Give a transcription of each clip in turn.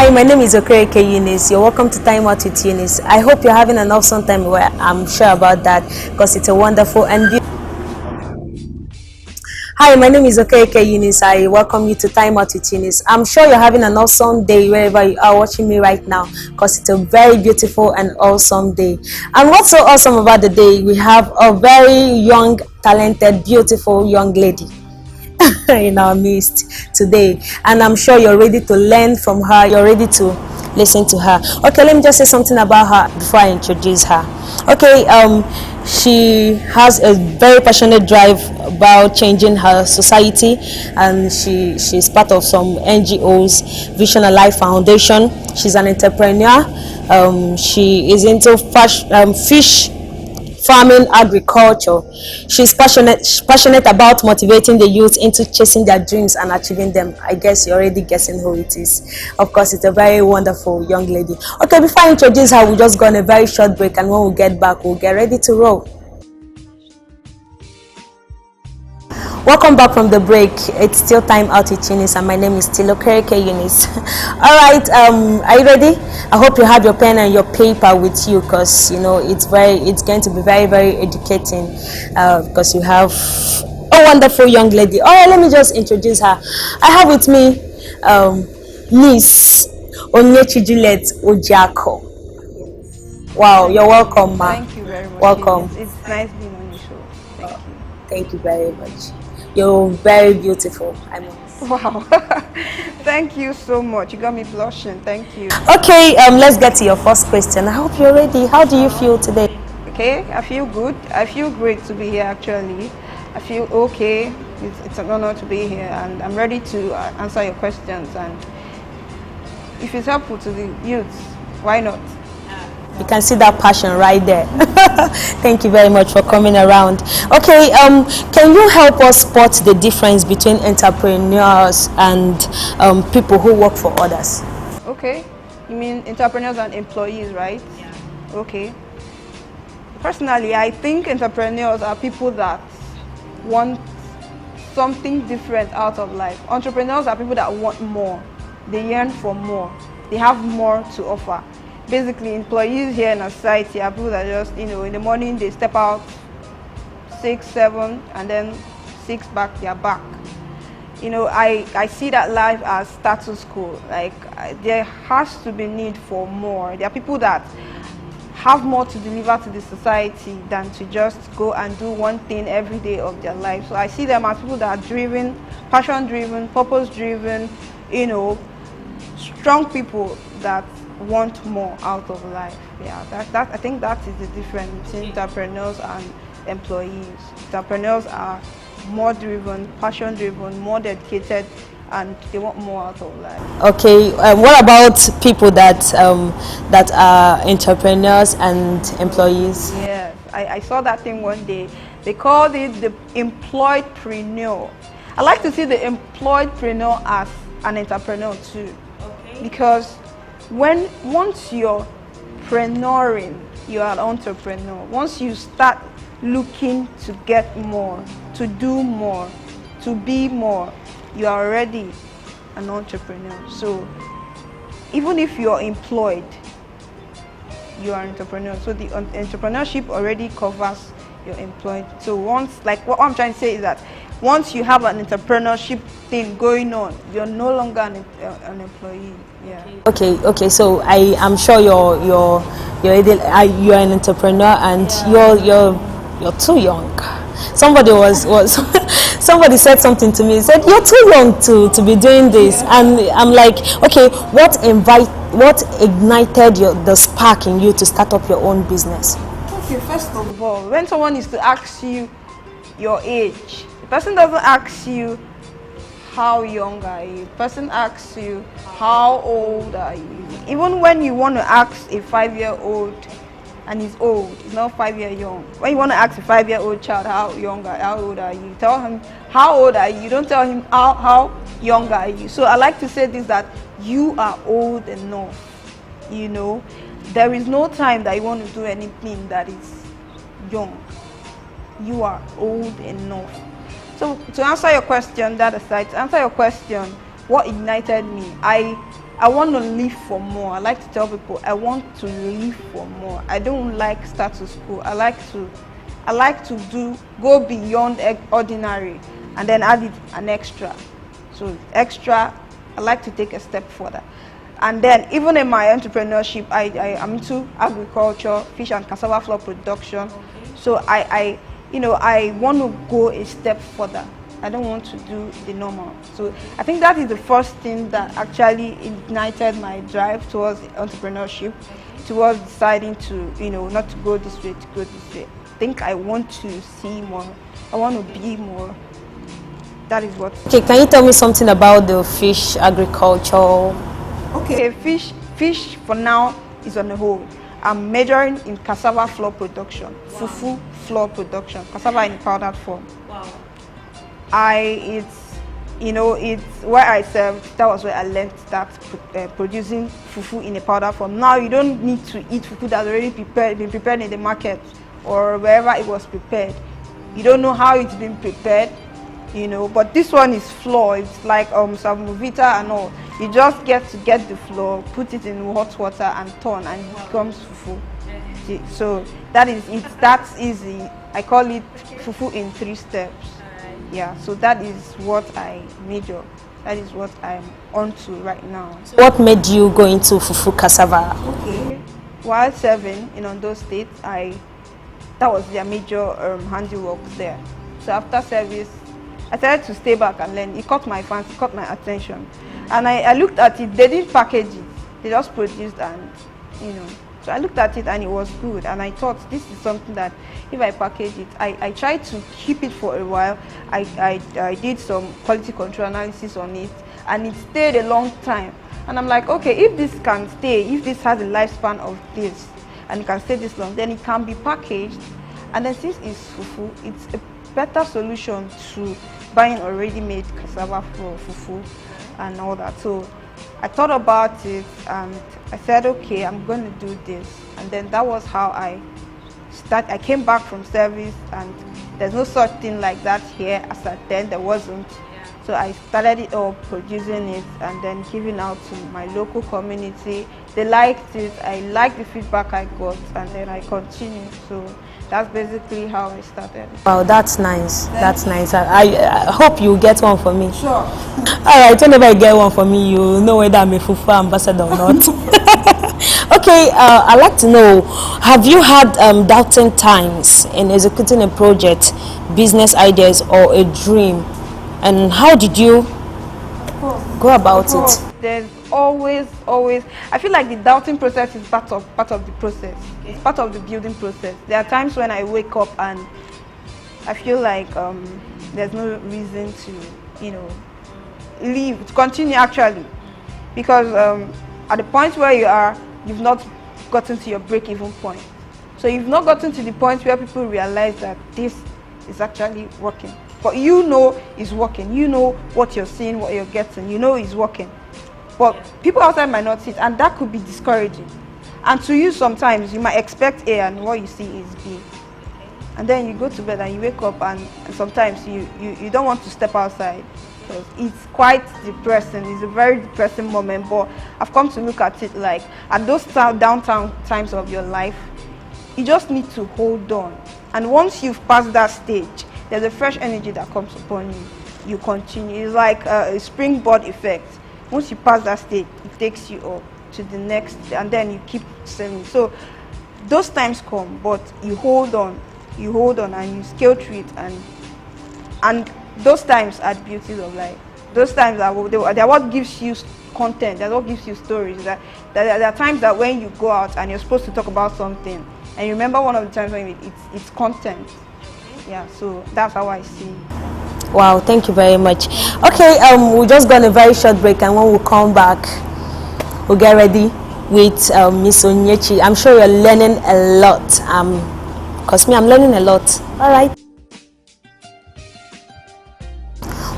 Hi, my name is Yhunix. You're welcome to Timeout with Yhunix. I hope you're having an awesome time. Where I'm sure about that because it's a wonderful and beautiful. Hi, my name is Yhunix. I welcome you to Timeout with Yhunix. I'm sure you're having an awesome day wherever you are watching me right now because it's a very beautiful and awesome day. And what's so awesome about the day? We have a very young, talented, beautiful young lady in our midst today, and I'm sure you're ready to learn from her. You're ready to listen to her. Okay, let me just say something about her before I introduce her. Okay, she has a very passionate drive about changing her society, and she's part of some NGOs, Vision Alive Foundation. She's an entrepreneur. She is into fish farming, agriculture. She's passionate about motivating the youth into chasing their dreams and achieving them. I guess you're already guessing who it is. Of course, it's a very wonderful young lady. Okay, before I introduce her, we'll just go on a very short break, and when we get back, we'll get ready to roll. Welcome back from the break. It's still Time Out with Yhunix, and my name is still Yhunix. All right, are you ready? I hope you have your pen and your paper with you, because you know it's going to be very educating, because you have a wonderful young lady. All right, let me just introduce her. I have with me Miss Onyinyechi Ojiaku. Wow, you're welcome, ma. Thank you very much. Welcome. It's nice being on your show. Thank you. Thank you very much. You're very beautiful. I mean. Wow. Thank you so much. You got me blushing. Thank you. Okay, let's get to your first question. I hope you're ready. How do you feel today? Okay, I feel good. I feel great to be here actually. I feel okay. It's an honor to be here, and I'm ready to answer your questions. And if it's helpful to the youth, why not? You can see that passion right there. Thank you very much for coming around. Okay, can you help us spot the difference between entrepreneurs and people who work for others? Okay, you mean entrepreneurs and employees, right? Yeah. Okay. Personally, I think entrepreneurs are people that want something different out of life. Entrepreneurs are people that want more. They yearn for more. They have more to offer. Basically, employees here in our society are people that just, in the morning they step out 6, 7, and then 6 back, they're back. I see that life as status quo. Like, there has to be need for more. There are people that have more to deliver to the society than to just go and do one thing every day of their life. So I see them as people that are driven, passion-driven, purpose-driven, strong people that want more out of life. Yeah, I think that is the difference between entrepreneurs and employees. Entrepreneurs are more driven, passion driven, more dedicated, and they want more out of life. Okay, what about people that are entrepreneurs and employees? Yes, I saw that thing one day. They called it the employedpreneur. I like to see the employedpreneur as an entrepreneur too. Okay. Because once you're preneuring, you're an entrepreneur. Once you start looking to get more, to do more, to be more, you are already an entrepreneur. So even if you're employed, you are an entrepreneur. So the entrepreneurship already covers your employed. So what I'm trying to say is that once you have an entrepreneurship thing going on, you're no longer an employee. Yeah. Okay. So I am sure you're an entrepreneur, and you're too young. Somebody somebody said something to me. He said you're too young to be doing this, and I'm like, okay, what ignited the spark in you to start up your own business? Okay, first of all, when someone is to ask you your age, the person doesn't ask you how young are you. The person asks you how old are you. Even when you want to ask a 5-year-old and he's old, he's not 5 years young. When you want to ask a 5-year-old child how old are you, tell him how old are you. You don't tell him how young are you. So I like to say this, that you are old enough. There is no time that you want to do anything that is young. You are old enough. So to answer your question, what ignited me, I I want to live for more. I like to tell people I want to live for more. I don't like status quo. I like to go beyond ordinary and then add it an extra. So extra, I like to take a step further. And then even in my entrepreneurship, I am into agriculture, fish and cassava flour production. Okay. So I want to go a step further. I don't want to do the normal. So I think that is the first thing that actually ignited my drive towards entrepreneurship, towards deciding to, not to go this way, to go this way. I think I want to see more. I want to be more. That is what. Okay, can you tell me something about the fish agriculture? Okay, fish for now is on the hold. I'm majoring in cassava flour production, fufu flour production, cassava in powdered form. Wow. It's where I served. That was where I learned that producing fufu in a powder form. Now you don't need to eat fufu that's already been prepared in the market or wherever it was prepared. You don't know how it's been prepared, but this one is flour. It's like Samovita and all. You just get the flour, put it in hot water and turn, and it becomes fufu. So that is it. That's easy. I call it fufu in 3 steps. Yeah, so that is what I major. That is what I'm onto right now. So what made you go into fufu cassava? Okay. While serving in Ondo State, that was their major handiwork there. So after service, I started to stay back and learn. It caught my fancy, caught my attention. And I looked at it. They didn't package it. They just produced and, So I looked at it and it was good. And I thought this is something that if I package it, I tried to keep it for a while. I did some quality control analysis on it and it stayed a long time. And I'm like, okay, if this can stay, if this has a lifespan of this and it can stay this long, then it can be packaged. And then since it's fufu, it's a better solution to buying already made cassava for fufu and all that. So I thought about it and I said, okay, I'm going to do this. And then that was how I came back from service, and there's no such thing like that here as at then, there wasn't. So I started it all, producing it and then giving out to my local community. They liked it, I liked the feedback I got, and then I continued. So that's basically how I started. Wow, that's nice. That's nice. I hope you get one for me. Sure. Alright, whenever I get one for me, you know whether I'm a fufu ambassador or not. Okay, I'd like to know, have you had doubting times in executing a project, business ideas, or a dream? And how did you go about it? There's always, I feel like the doubting process is part of the process. Okay. It's part of the building process. There are times when I wake up and I feel like there's no reason to, leave, to continue actually. Because at the point where you are, you've not gotten to your break-even point. So you've not gotten to the point where people realize that this is actually working. But it's working. You know what you're seeing, what you're getting. You know it's working. But people outside might not see it, and that could be discouraging. And to you, sometimes you might expect A, and what you see is B. And then you go to bed and you wake up, and sometimes you don't want to step outside. Because it's quite depressing. It's a very depressing moment. But I've come to look at it like, at those downtown times of your life, you just need to hold on. And once you've passed that stage, there's a fresh energy that comes upon you. You continue. It's like a springboard effect. Once you pass that stage, it takes you up to the next, and then you keep sailing. So those times come, but you hold on, and you scale through it, and those times are the beauties of life. Those times they're what gives you content. That's what gives you stories. There are times that when you go out and you're supposed to talk about something, and you remember one of the times when it's content. Yeah, so that's how I see it. Wow, thank you very much. Okay, we're just going a very short break, and when we come back, we'll get ready with Miss Onyinyechi. I'm sure you're learning a lot. Because I'm learning a lot. All right.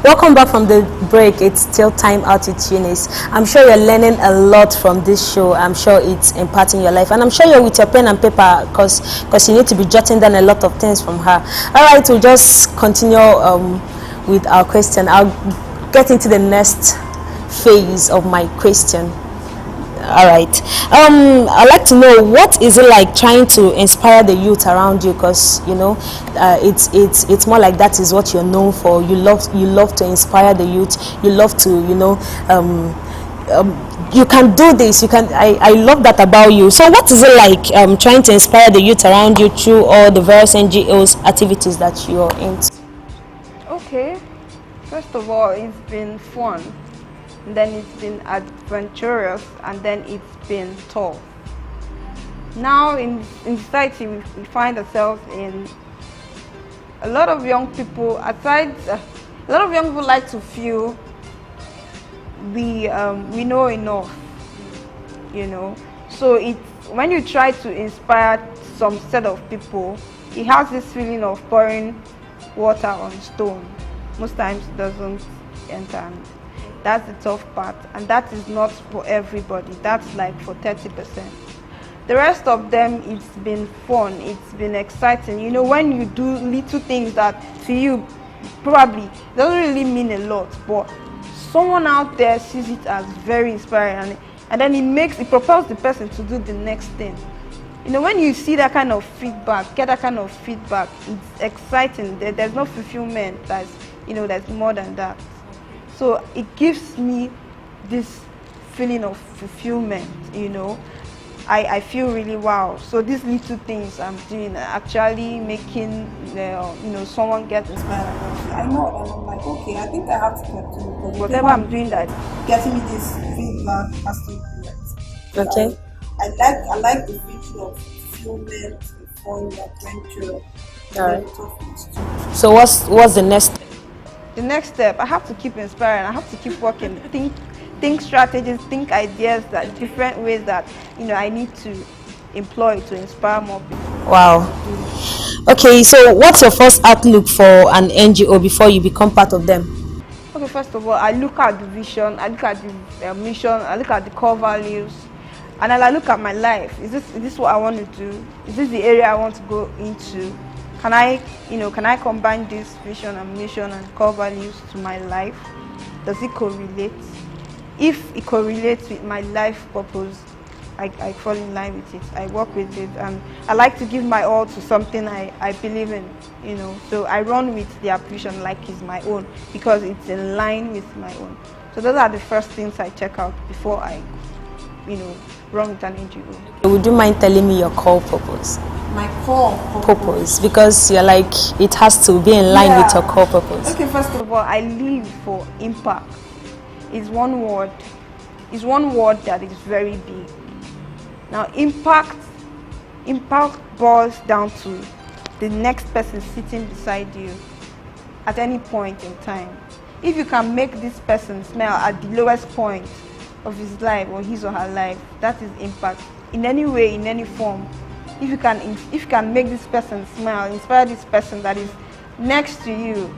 Welcome back from the break. It's still time out with Yhunix. I'm sure you're learning a lot from this show. I'm sure it's impacting your life, and I'm sure you're with your pen and paper because you need to be jotting down a lot of things from her. All right, we'll just continue with our question. I'll get into the next phase of my question. All right. I'd like to know, what is it like trying to inspire the youth around you? Because it's more like that is what you're known for. You love to inspire the youth. You love to you can do this. You can. I love that about you. So what is it like trying to inspire the youth around you through all the various NGOs activities that you're into? Okay, first of all, it's been fun, and then it's been adventurous, and then it's been tough. Now in society, we find ourselves in a lot of young people. A lot of young people like to feel we know enough, So it's when you try to inspire some set of people, it has this feeling of pouring water on stone. Most times it doesn't enter, and that's the tough part, and that is not for everybody. That's like for 30%. The rest of them, it's been fun, it's been exciting. When you do little things that to you probably doesn't really mean a lot, but someone out there sees it as very inspiring, and then it propels the person to do the next thing. When you see that kind of feedback, get that kind of feedback, it's exciting. There's no fulfillment that's more than that. So it gives me this feeling of fulfillment, I feel really wow. So these little things I'm doing are actually making someone get inspired. I know, and I'm like, okay, I think I have to continue because whatever I'm doing that getting me this feedback has to be right. Okay. I like the feeling of fulfillment, the fun, the adventure. Alright. So what's the next step? The next step, I have to keep inspiring. I have to keep working, think strategies, think ideas, that different ways that I need to employ to inspire more people. Wow. Okay, so what's your first outlook for an NGO before you become part of them? Okay, first of all, I look at the vision, I look at the mission, I look at the core values, and I look at my life. Is this what I want to do? Is this the area I want to go into? Can I combine this vision and mission and core values to my life? Does it correlate? If it correlates with my life purpose, I fall in line with it. I work with it, and I like to give my all to something I believe in, So I run with the vision like it's my own because it's in line with my own. So those are the first things I check out before I, run with an NGO. Would you mind telling me your core purpose? My core Purpose, because you're like, it has to be in line with your core purpose. Okay, first of all, I live for impact. It's one word. It's one word that is very big. Now, impact boils down to the next person sitting beside you at any point in time. If you can make this person smile at the lowest point of his life or his or her life, that is impact. In any way, in any form. If you can make this person smile, inspire this person that is next to you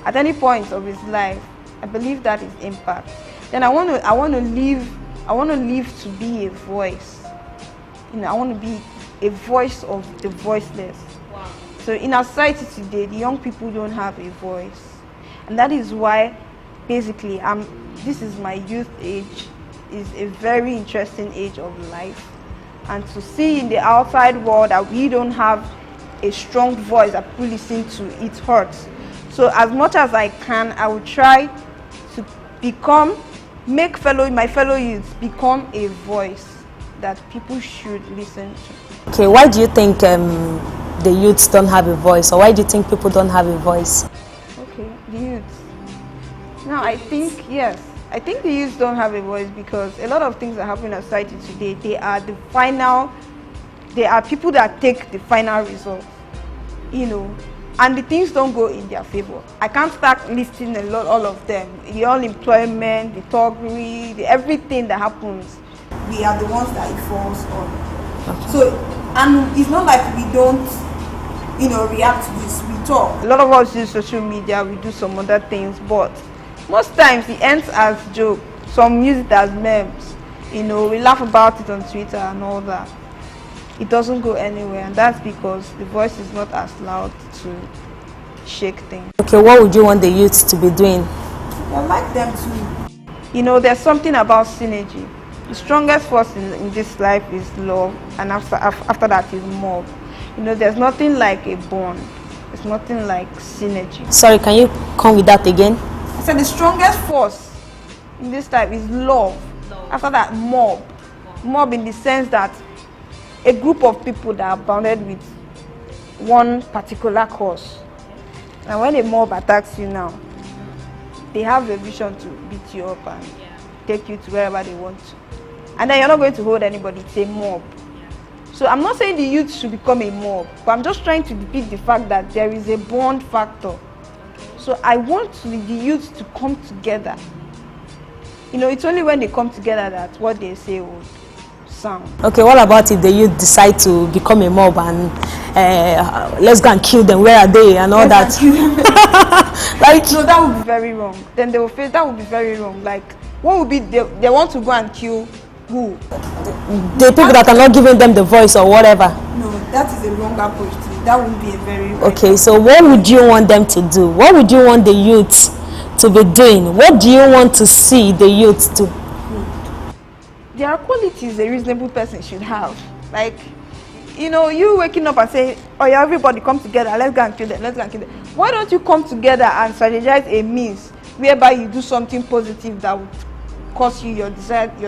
at any point of his life, I believe that is impact. Then I want to live to be a voice. I want to be a voice of the voiceless. Wow. So in our society today, the young people don't have a voice, and that is why, basically, this is my youth age. Is a very interesting age of life, and to see in the outside world that we don't have a strong voice that people listen to, it hurts. So as much as I can, I will try to make my fellow youths become a voice that people should listen to. Okay, why do you think the youths don't have a voice, or why do you think people don't have a voice? Okay, the youths. Now I think the youths don't have a voice because a lot of things that happen in society today, they are people that take the final result, and the things don't go in their favor. I can't start listing all of them, the unemployment, the thuggery, everything that happens. We are the ones that it falls on. Okay. So, and it's not like we don't, react to this, we talk. A lot of us use social media, we do some other things, but most times it ends as joke. Some use it as memes. We laugh about it on Twitter and all that. It doesn't go anywhere, and that's because the voice is not as loud to shake things. Okay, what would you want the youths to be doing? I like them to. There's something about synergy. The strongest force in this life is love, and after that is mob. You know, there's nothing like a bond. There's nothing like synergy. Sorry, can you come with that again? I said the strongest force in this life is love. After that, mob. Mob in the sense that a group of people that are bounded with one particular cause. And when a mob attacks you now, they have a vision to beat you up and take you to wherever they want to. And then you're not going to hold anybody. It's a mob. So I'm not saying the youth should become a mob, but I'm just trying to depict the fact that there is a bond factor. So I want the youth to come together. You know, it's only when they come together that what they say will sound. Okay, what about if the youth decide to become a mob and let's go and kill them? Where are they and all that? Like, no, that would be very wrong. Then they will face that would be very wrong. Like, what would be they want to go and kill who? The people that are not giving them the voice or whatever. No, that is a wrong approach to it. That would be a very okay. So what would you want them to do? What would you want the youth to be doing? What do you want to see the youth do? There are qualities a reasonable person should have. Like, you know, you waking up and say, oh yeah, everybody come together, let's go and kill them, let's go and kill them. Why don't you come together and strategize a means whereby you do something positive that would cause you your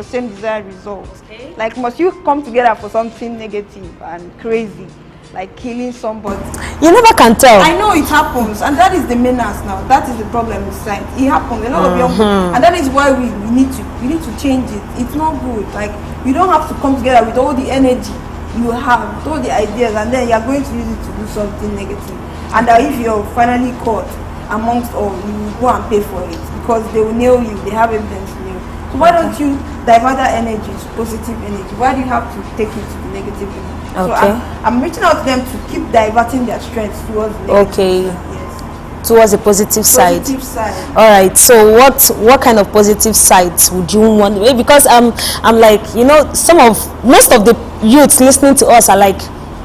same desired results? Okay. Like, must you come together for something negative and crazy, like killing somebody? You never can tell. I know it happens, and that is the menace now. That is the problem with science. It happens. A lot of young people, and that is why we need to change it. It's not good. Like, you don't have to come together with all the energy you have, with all the ideas, and then you are going to use it to do something negative. And if you're finally caught amongst all, you will go and pay for it because they will nail you. They have evidence to nail. So why don't you divert that energy to positive energy? Why do you have to take it to the negative energy? Okay. So I'm reaching out to them to keep diverting their strength towards the negative okay. side. Yes. Towards the positive side. Positive side. All right. So what kind of positive sides would you want? Because I'm like, you know, most of the youths listening to us are like,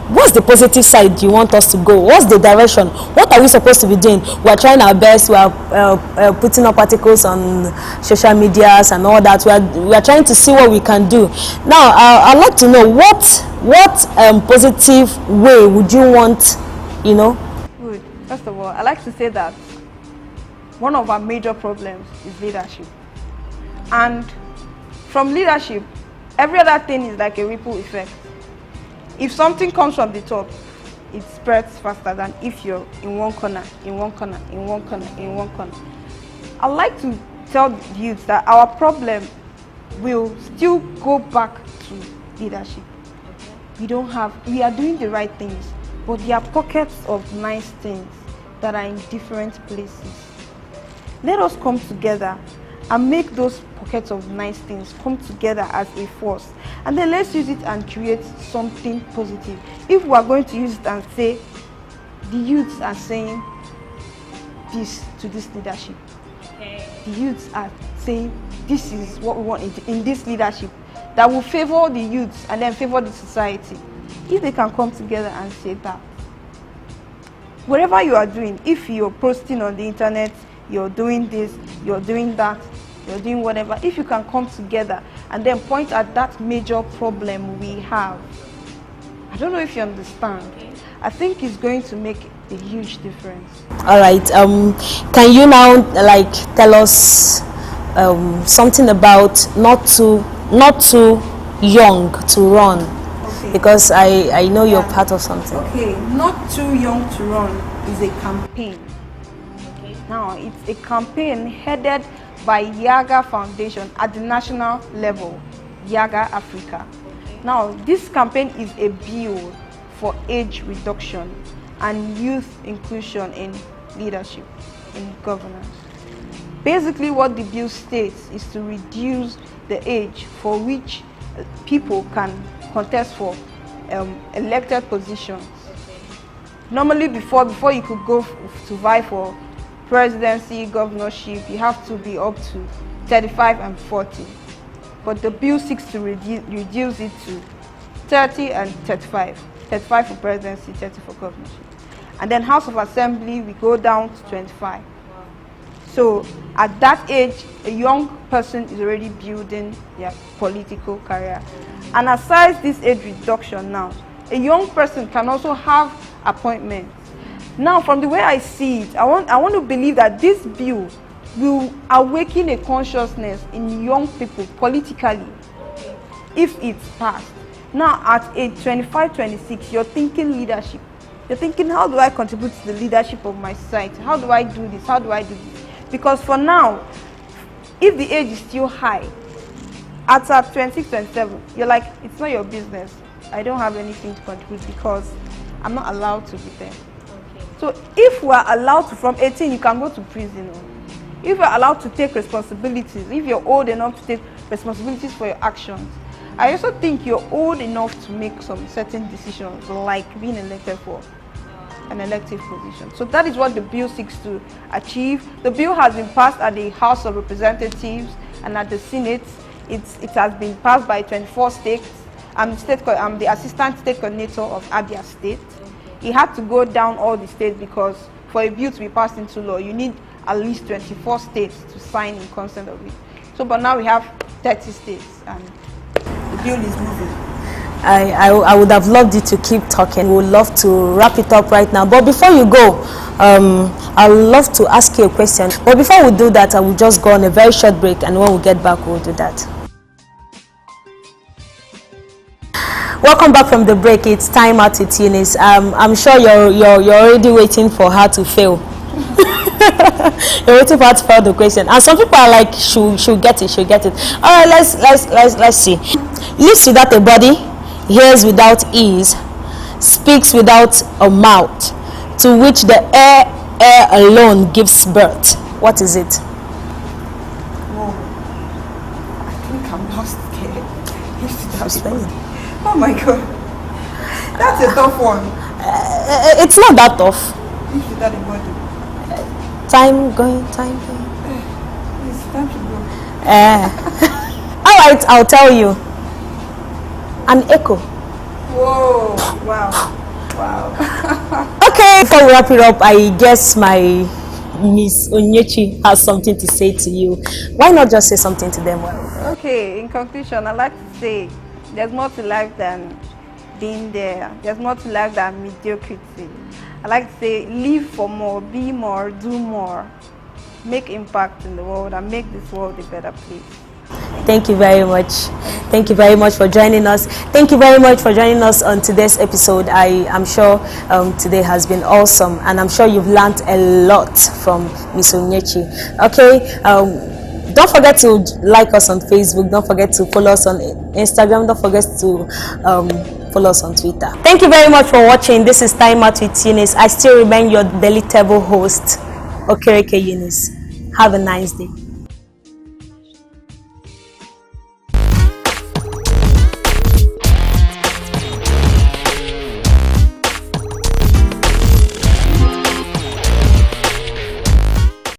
what's the positive side you want us to go? What's the direction? What are we supposed to be doing? We're trying our best. We are putting up articles on social medias and all that. We are trying to see what we can do. Now, I'd like to know what positive way would you want, you know? Good. First of all, I like to say that one of our major problems is leadership. And from leadership, every other thing is like a ripple effect. If something comes from the top, it spreads faster than if you're in one corner, in one corner, in one corner, in one corner. I like to tell the youth that our problem will still go back to leadership. We are doing the right things, but there are pockets of nice things that are in different places. Let us come together and make those pockets of nice things come together as a force, and then let's use it and create something positive. If we are going to use it and say the youths are saying this to this leadership, the youths are saying this is what we want in this leadership that will favor the youths and then favor the society. If they can come together and say that, whatever you are doing, if you're posting on the internet, you're doing this, you're doing that, you're doing whatever, if you can come together and then point at that major problem we have, I don't know if you understand, I think it's going to make a huge difference. All right. Can you now like tell us something about not too young to run? Okay. Because I know you're part of something. Okay, not too young to run is a campaign. Now, it's a campaign headed by Yaga Foundation at the national level, Yaga Africa. Now, this campaign is a bill for age reduction and youth inclusion in leadership, in governance. Basically, what the bill states is to reduce the age for which people can contest for elected positions. Normally, before you could go to vie for presidency, governorship, you have to be up to 35 and 40. But the bill seeks to reduce it to 30 and 35. 35 for presidency, 30 for governorship. And then House of Assembly, we go down to 25. So at that age, a young person is already building their political career. And aside this age reduction now, a young person can also have appointments. Now, from the way I see it, I want to believe that this bill will awaken a consciousness in young people politically if it's passed. Now, at age 25, 26, you're thinking leadership. You're thinking, how do I contribute to the leadership of my society? How do I do this? How do I do this? Because for now, if the age is still high, at 26, 27, you're like, it's not your business. I don't have anything to contribute because I'm not allowed to be there. Okay. So if we're allowed to, from 18, you can go to prison. If you're allowed to take responsibilities, if you're old enough to take responsibilities for your actions, I also think you're old enough to make some certain decisions, like being elected for an elective position. So that is what the bill seeks to achieve. The bill has been passed at the House of Representatives and at the Senate. It has been passed by 24 states. I'm the assistant state coordinator of Abia State. It had to go down all the states because for a bill to be passed into law, you need at least 24 states to sign in consent of it. So, but now we have 30 states and the bill is moving. I would have loved you to keep talking. We would love to wrap it up right now. But before you go, I would love to ask you a question. But before we do that, I will just go on a very short break, and when we get back, we'll do that. Welcome back from the break. It's time out with Yhunix. I'm sure you're already waiting for her to fail. You're waiting for her to fail the question, and some people are like, she'll get it. All right, let's see. Lives without a body, hears without ears, speaks without a mouth, to which the air alone gives birth. What is it? Whoa. I think I'm lost here. Oh my god. That's a tough one. It's not that tough. Lives without a body. Time going. It's time to go. All right, I'll tell you. An echo. Whoa! Wow. Okay, before we wrap it up, I guess my Miss Onyinyechi has something to say to you. Why not just say something to them? Okay, in conclusion, I'd like to say there's more to life than being there. There's more to life than mediocrity. I like to say live for more, be more, do more, make impact in the world and make this world a better place. Thank you very much. Thank you very much for joining us. Thank you very much for joining us on today's episode. I am sure today has been awesome, and I'm sure you've learned a lot from Miss Onyinyechi. Okay, don't forget to like us on Facebook. Don't forget to follow us on Instagram. Don't forget to follow us on Twitter. Thank you very much for watching. This is Time Out with Yhunix. I still remain your delectable host, Yhunix. Have a nice day.